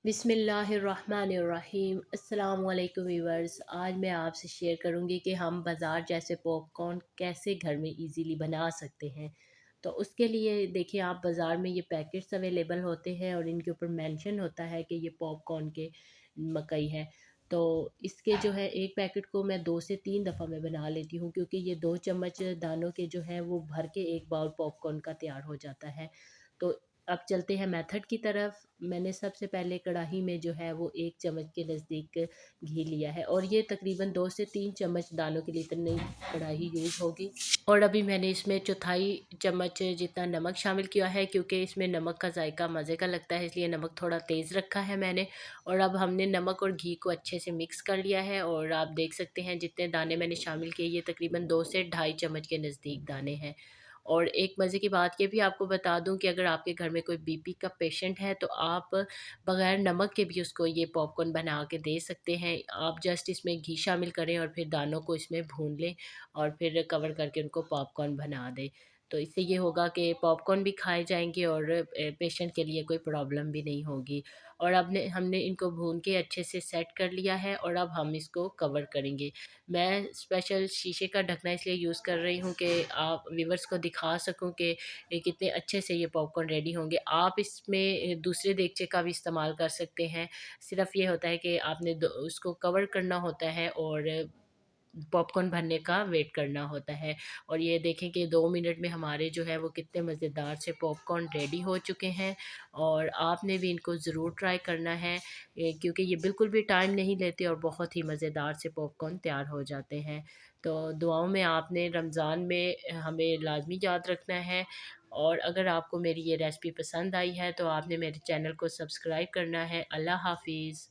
बिस्मिल्लाहिर्रहमानिर्रहीम। अस्सलाम वालेकुम व्यूअर्स। आज मैं आपसे शेयर करूंगी कि हम बाज़ार जैसे पॉपकॉर्न कैसे घर में इजीली बना सकते हैं। तो उसके लिए देखिए, आप बाज़ार में ये पैकेट्स अवेलेबल होते हैं और इनके ऊपर मेंशन होता है कि ये पॉपकॉर्न के मकई है। तो इसके जो है एक पैकेट को मैं 2 से 3 दफ़ा मैं बना लेती हूँ, क्योंकि ये 2 चम्मच दानों के जो है वो भर के एक बाउल पॉपकॉर्न का तैयार हो जाता है। तो अब चलते हैं मेथड की तरफ। मैंने सबसे पहले कढ़ाई में जो है वो 1 चम्मच के नज़दीक घी लिया है, और ये तकरीबन 2 से 3 चम्मच दालों के लिए इतनी कढ़ाई यूज़ होगी। और अभी मैंने इसमें चौथाई चम्मच जितना नमक शामिल किया है, क्योंकि इसमें नमक का जायका मज़े का लगता है, इसलिए नमक थोड़ा तेज़ रखा है मैंने। और अब हमने नमक और घी को अच्छे से मिक्स कर लिया है, और आप देख सकते हैं जितने दाने मैंने शामिल किए, ये तकरीबन 2 से ढाई चम्मच के नज़दीक दाने हैं। और एक मज़े की बात ये भी आपको बता दूं कि अगर आपके घर में कोई बीपी का पेशेंट है, तो आप बग़ैर नमक के भी उसको ये पॉपकॉर्न बना के दे सकते हैं। आप जस्ट इसमें घी शामिल करें और फिर दानों को इसमें भून लें, और फिर कवर करके उनको पॉपकॉर्न बना दें। तो इससे ये होगा कि पॉपकॉर्न भी खाए जाएंगे और पेशेंट के लिए कोई प्रॉब्लम भी नहीं होगी। और अब ने हमने इनको भून के अच्छे से सेट कर लिया है, और अब हम इसको कवर करेंगे। मैं स्पेशल शीशे का ढकना इसलिए यूज़ कर रही हूँ कि आप व्यूअर्स को दिखा सकूँ कि ये कितने अच्छे से ये पॉपकॉर्न रेडी होंगे। आप इसमें दूसरे देगचे का भी इस्तेमाल कर सकते हैं। सिर्फ़ ये होता है कि आपने उसको कवर करना होता है और पॉपकॉर्न भरने का वेट करना होता है। और ये देखें कि 2 मिनट में हमारे जो है वो कितने मज़ेदार से पॉपकॉर्न रेडी हो चुके हैं। और आपने भी इनको ज़रूर ट्राई करना है, क्योंकि ये बिल्कुल भी टाइम नहीं लेते और बहुत ही मज़ेदार से पॉपकॉर्न तैयार हो जाते हैं। तो दुआओं में आपने रमज़ान में हमें लाज़मी याद रखना है। और अगर आपको मेरी ये रेसिपी पसंद आई है, तो आपने मेरे चैनल को सब्सक्राइब करना है। अल्लाह हाफ़िज़।